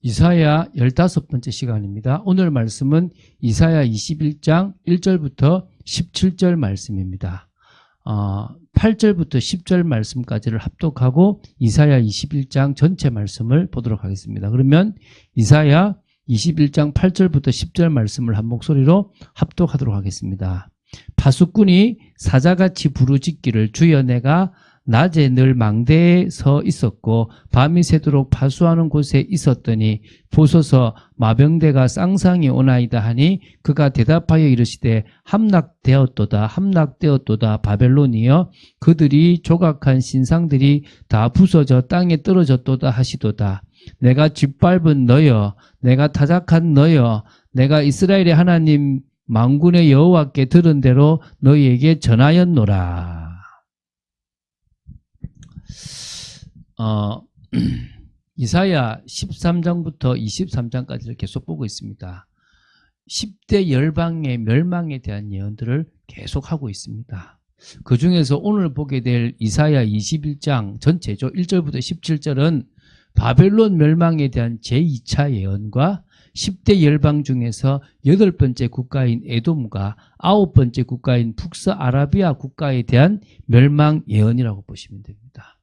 이사야 15번째 시간입니다. 오늘 말씀은 이사야 21장 1절부터 17절 말씀입니다. 8절부터 10절 말씀까지를 합독하고 이사야 21장 전체 말씀을 보도록 하겠습니다. 그러면 이사야 21장 8절부터 10절 말씀을 한 목소리로 합독하도록 하겠습니다. 파수꾼이 사자같이 부르짖기를 주여 내가 낮에 늘 망대에 서 있었고 밤이 새도록 파수하는 곳에 있었더니 보소서 마병대가 쌍상이 오나이다 하니 그가 대답하여 이르시되 함락되었도다 함락되었도다 바벨론이여 그들이 조각한 신상들이 다 부서져 땅에 떨어졌도다 하시도다. 내가 짓밟은 너여 내가 타작한 너여 내가 이스라엘의 하나님 만군의 여호와께 들은 대로 너희에게 전하였노라. 이사야 13장부터 23장까지를 계속 보고 있습니다. 10대 열방의 멸망에 대한 예언들을 계속하고 있습니다. 그 중에서 오늘 보게 될 이사야 21장 전체죠. 1절부터 17절은 바벨론 멸망에 대한 제2차 예언과 10대 열방 중에서 8번째 국가인 에돔과 9번째 국가인 북서아라비아 국가에 대한 멸망 예언이라고 보시면 됩니다.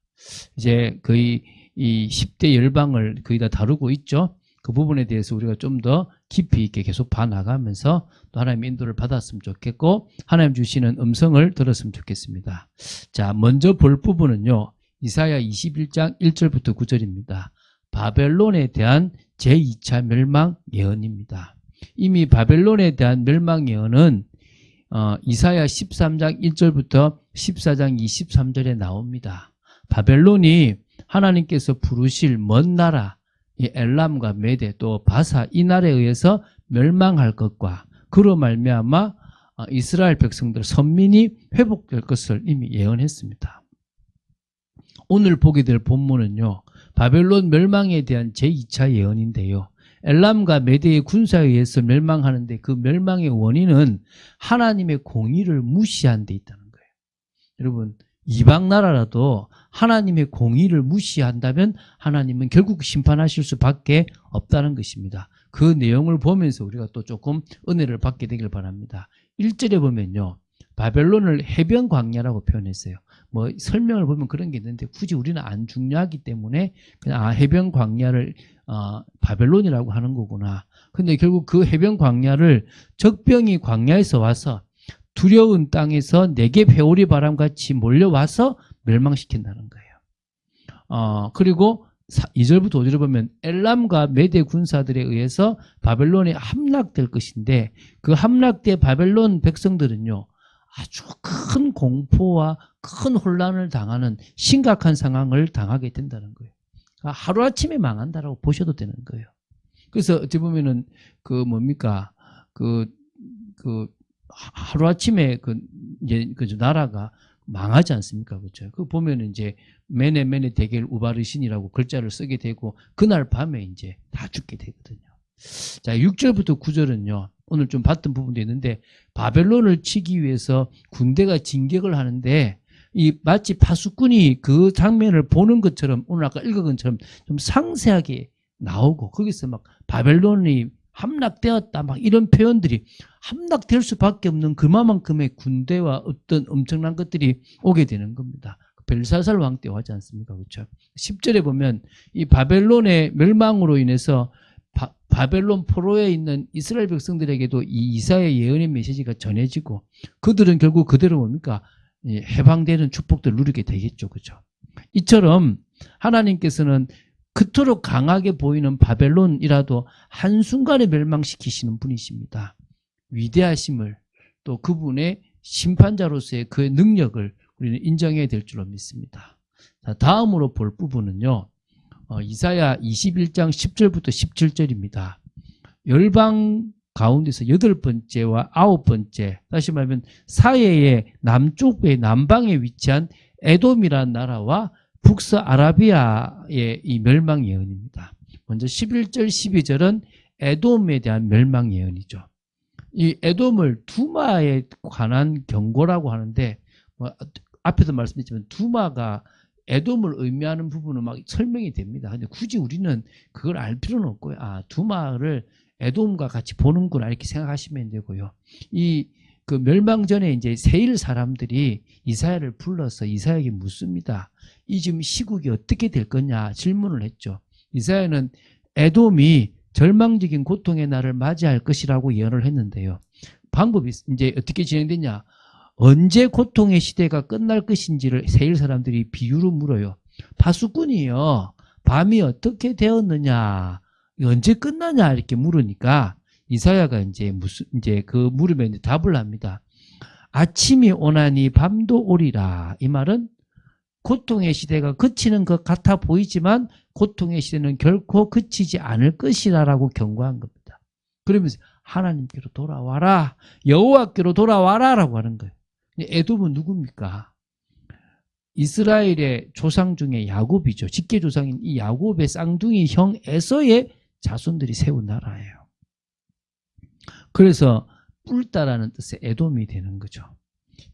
이제 거의 이 10대 열방을 거의 다 다루고 있죠. 그 부분에 대해서 우리가 좀 더 깊이 있게 계속 봐나가면서 또 하나님의 인도를 받았으면 좋겠고 하나님 주시는 음성을 들었으면 좋겠습니다. 자, 먼저 볼 부분은요. 이사야 21장 1절부터 9절입니다. 바벨론에 대한 제2차 멸망 예언입니다. 이미 바벨론에 대한 멸망 예언은 이사야 13장 1절부터 14장 23절에 나옵니다. 바벨론이 하나님께서 부르실 먼 나라 이 엘람과 메대 또 바사 이 나라에 의해서 멸망할 것과 그로 말미암아 이스라엘 백성들 선민이 회복될 것을 이미 예언했습니다. 오늘 보게 될 본문은요. 바벨론 멸망에 대한 제2차 예언인데요. 엘람과 메대의 군사에 의해서 멸망하는데 그 멸망의 원인은 하나님의 공의를 무시한 데 있다는 거예요. 여러분 이방 나라라도 하나님의 공의를 무시한다면 하나님은 결국 심판하실 수밖에 없다는 것입니다. 그 내용을 보면서 우리가 또 조금 은혜를 받게 되길 바랍니다. 1절에 보면요. 바벨론을 해변 광야라고 표현했어요. 뭐 설명을 보면 그런 게 있는데 굳이 우리는 안 중요하기 때문에 그냥 해변 광야를 바벨론이라고 하는 거구나. 근데 결국 그 해변 광야를 적병이 광야에서 와서 두려운 땅에서 네겝 회오리 바람같이 몰려와서 멸망시킨다는 거예요. 그리고 2절부터 5절을 보면 엘람과 메대 군사들에 의해서 바벨론에 함락될 것인데 그 함락된 바벨론 백성들은요. 아주 큰 공포와 큰 혼란을 당하는 심각한 상황을 당하게 된다는 거예요. 하루아침에 망한다라고 보셔도 되는 거예요. 그래서 어찌 보면은 하루아침에 이제 나라가 망하지 않습니까? 그렇죠? 그 보면은 이제 메네 데겔 우바르신이라고 글자를 쓰게 되고 그날 밤에 이제 다 죽게 되거든요. 자, 6절부터 9절은요. 오늘 좀 봤던 부분도 있는데 바벨론을 치기 위해서 군대가 진격을 하는데 이 마치 파수꾼이 그 장면을 보는 것처럼 오늘 아까 읽은 것처럼 좀 상세하게 나오고 거기서 막 바벨론이 함락되었다 막 이런 표현들이 함락될 수밖에 없는 그만큼의 군대와 어떤 엄청난 것들이 오게 되는 겁니다. 벨사살 왕 때 하지 않습니까? 그렇죠? 10절에 보면 이 바벨론의 멸망으로 인해서 바벨론 포로에 있는 이스라엘 백성들에게도 이 이사야의 예언의 메시지가 전해지고 그들은 결국 그대로 뭡니까? 해방되는 축복들을 누리게 되겠죠. 그렇죠? 이처럼 하나님께서는 그토록 강하게 보이는 바벨론이라도 한순간에 멸망시키시는 분이십니다. 위대하심을 또 그분의 심판자로서의 그의 능력을 우리는 인정해야 될 줄로 믿습니다. 자, 다음으로 볼 부분은요. 이사야 21장 10절부터 17절입니다. 열방 가운데서 8번째와 9번째 다시 말하면 사해의 남쪽의 남방에 위치한 에돔이라는 나라와 북서아라비아의 이 멸망 예언입니다. 먼저 11절 12절은 에돔에 대한 멸망 예언이죠. 이 에돔을 두마에 관한 경고라고 하는데 앞에도 말씀드렸지만 두마가 에돔을 의미하는 부분은 막 설명이 됩니다. 근데 굳이 우리는 그걸 알 필요는 없고요. 아, 두마를 에돔과 같이 보는구나 이렇게 생각하시면 되고요. 이 그 멸망 전에 이제 세일 사람들이 이사야를 불러서 이사야에게 묻습니다. 이 지금 시국이 어떻게 될 거냐 질문을 했죠. 이사야는 에돔이 절망적인 고통의 날을 맞이할 것이라고 예언을 했는데요. 방법이 이제 어떻게 진행됐냐? 언제 고통의 시대가 끝날 것인지를 세일 사람들이 비유로 물어요. 파수꾼이요. 밤이 어떻게 되었느냐? 언제 끝나냐? 이렇게 물으니까 이사야가 이제 그 물음에 이제 답을 합니다. 아침이 오나니 밤도 오리라. 이 말은 고통의 시대가 그치는 것 같아 보이지만 고통의 시대는 결코 그치지 않을 것이라라고 경고한 겁니다. 그러면서 하나님께로 돌아와라. 여호와께로 돌아와라라고 하는 거예요. 에돔은 누굽니까? 이스라엘의 조상 중에 야곱이죠. 직계 조상인 이 야곱의 쌍둥이 형 에서의 자손들이 세운 나라예요. 그래서 뿔다라는 뜻의 에돔이 되는 거죠.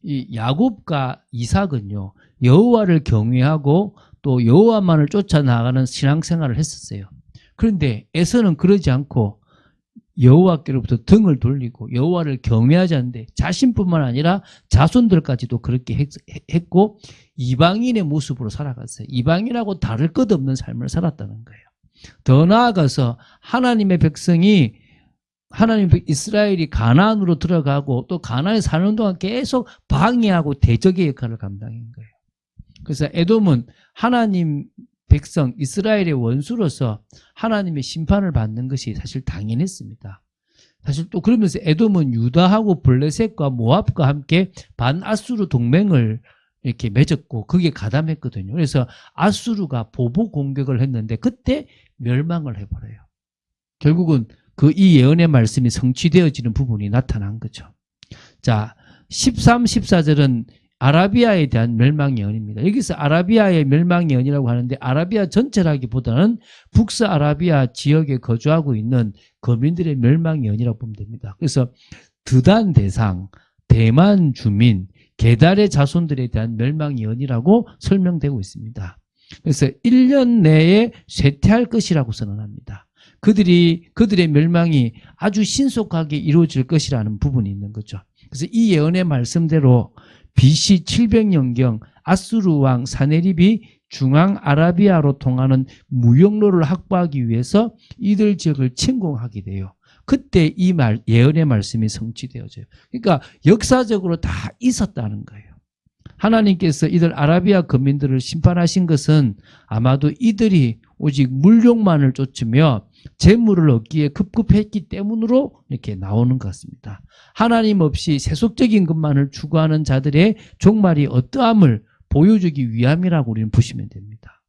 이 야곱과 이삭은요, 여호와를 경외하고 또 여호와만을 쫓아 나가는 신앙생활을 했었어요. 그런데 에서는 그러지 않고 여호와께로부터 등을 돌리고 여호와를 경외하지 않는데 자신뿐만 아니라 자손들까지도 그렇게 했고 이방인의 모습으로 살아갔어요. 이방인하고 다를 것 없는 삶을 살았다는 거예요. 더 나아가서 하나님의 백성이 이스라엘이 가나안으로 들어가고 또 가나안에 사는 동안 계속 방해하고 대적의 역할을 감당한 거예요. 그래서 에돔은 하나님 백성 이스라엘의 원수로서 하나님의 심판을 받는 것이 사실 당연했습니다. 사실 또 그러면서 에돔은 유다하고 블레셋과 모압과 함께 반아수르 동맹을 이렇게 맺었고 그게 가담했거든요. 그래서 아수르가 보복 공격을 했는데 그때 멸망을 해버려요. 결국은 이 예언의 말씀이 성취되어지는 부분이 나타난 거죠. 자, 13, 14절은 아라비아에 대한 멸망 예언입니다. 여기서 아라비아의 멸망 예언이라고 하는데 아라비아 전체라기보다는 북서아라비아 지역에 거주하고 있는 거민들의 멸망 예언이라고 보면 됩니다. 그래서 드단 대상, 대만 주민, 게달의 자손들에 대한 멸망 예언이라고 설명되고 있습니다. 그래서 1년 내에 쇠퇴할 것이라고 선언합니다. 그들의 멸망이 아주 신속하게 이루어질 것이라는 부분이 있는 거죠. 그래서 이 예언의 말씀대로 BC 700년경 아수르 왕 사네립이 중앙 아라비아로 통하는 무역로를 확보하기 위해서 이들 지역을 침공하게 돼요. 그때 이 예언의 말씀이 성취되어져요. 그러니까 역사적으로 다 있었다는 거예요. 하나님께서 이들 아라비아 거민들을 심판하신 것은 아마도 이들이 오직 물욕만을 쫓으며 재물을 얻기에 급급했기 때문으로 이렇게 나오는 것 같습니다. 하나님 없이 세속적인 것만을 추구하는 자들의 종말이 어떠함을 보여주기 위함이라고 우리는 보시면 됩니다.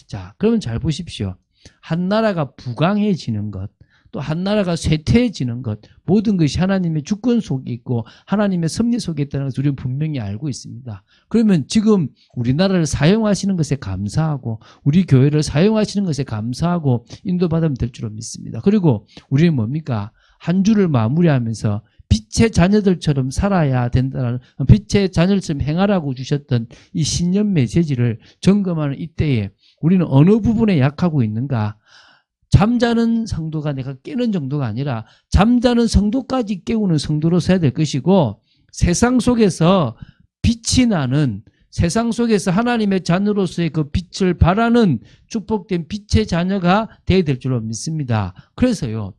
자, 그러면 잘 보십시오. 한 나라가 부강해지는 것, 또 한 나라가 쇠퇴해지는 것, 모든 것이 하나님의 주권 속에 있고 하나님의 섭리 속에 있다는 것을 우리는 분명히 알고 있습니다. 그러면 지금 우리나라를 사용하시는 것에 감사하고 우리 교회를 사용하시는 것에 감사하고 인도받으면 될 줄로 믿습니다. 그리고 우리는 뭡니까? 한 주를 마무리하면서 빛의 자녀들처럼 살아야 된다는, 빛의 자녀들처럼 행하라고 주셨던 이 신년 메시지를 점검하는 이때에 우리는 어느 부분에 약하고 있는가? 잠자는 성도가 내가 깨는 정도가 아니라 잠자는 성도까지 깨우는 성도로 서야 될 것이고, 세상 속에서 빛이 나는, 세상 속에서 하나님의 자녀로서의 그 빛을 발하는 축복된 빛의 자녀가 되어야 될 줄로 믿습니다. 그래서요,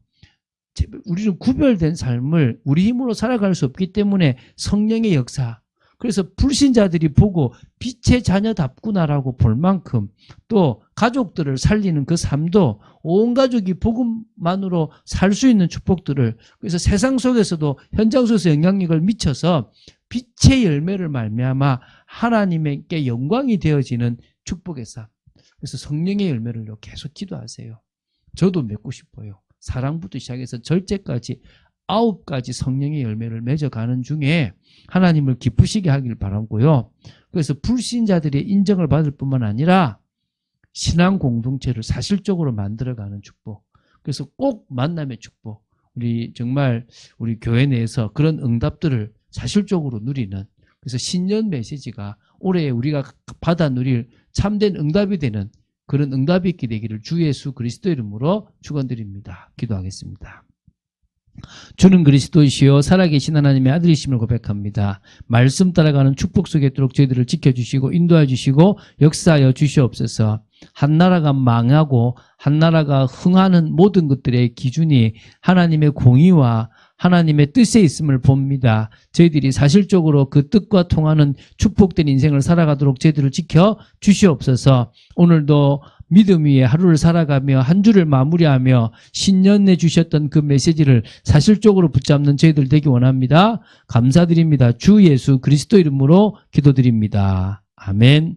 우리는 구별된 삶을 우리 힘으로 살아갈 수 없기 때문에 성령의 역사, 그래서 불신자들이 보고 빛의 자녀답구나라고 볼 만큼, 또 가족들을 살리는 그 삶도 온 가족이 복음만으로 살 수 있는 축복들을, 그래서 세상 속에서도 현장 속에서 영향력을 미쳐서 빛의 열매를 말미암아 하나님께 영광이 되어지는 축복의 삶, 그래서 성령의 열매를 계속 기도하세요. 저도 맺고 싶어요. 사랑부터 시작해서 절제까지 9가지 성령의 열매를 맺어가는 중에 하나님을 기쁘시게 하길 바라고요. 그래서 불신자들의 인정을 받을 뿐만 아니라 신앙 공동체를 사실적으로 만들어가는 축복, 그래서 꼭 만남의 축복, 우리 정말 우리 교회 내에서 그런 응답들을 사실적으로 누리는, 그래서 신년 메시지가 올해 우리가 받아 누릴 참된 응답이 되는 그런 응답이 있게 되기를 주 예수 그리스도 이름으로 축원드립니다. 기도하겠습니다. 주는 그리스도이시요 살아계신 하나님의 아들이심을 고백합니다. 말씀 따라가는 축복 속에 있도록 저희들을 지켜주시고 인도해 주시고 역사하여 주시옵소서. 한 나라가 망하고 한 나라가 흥하는 모든 것들의 기준이 하나님의 공의와 하나님의 뜻에 있음을 봅니다. 저희들이 사실적으로 그 뜻과 통하는 축복된 인생을 살아가도록 저희들을 지켜 주시옵소서. 오늘도 믿음 위에 하루를 살아가며 한 주를 마무리하며 신년에 주셨던 그 메시지를 사실적으로 붙잡는 저희들 되기 원합니다. 감사드립니다. 주 예수 그리스도 이름으로 기도드립니다. 아멘.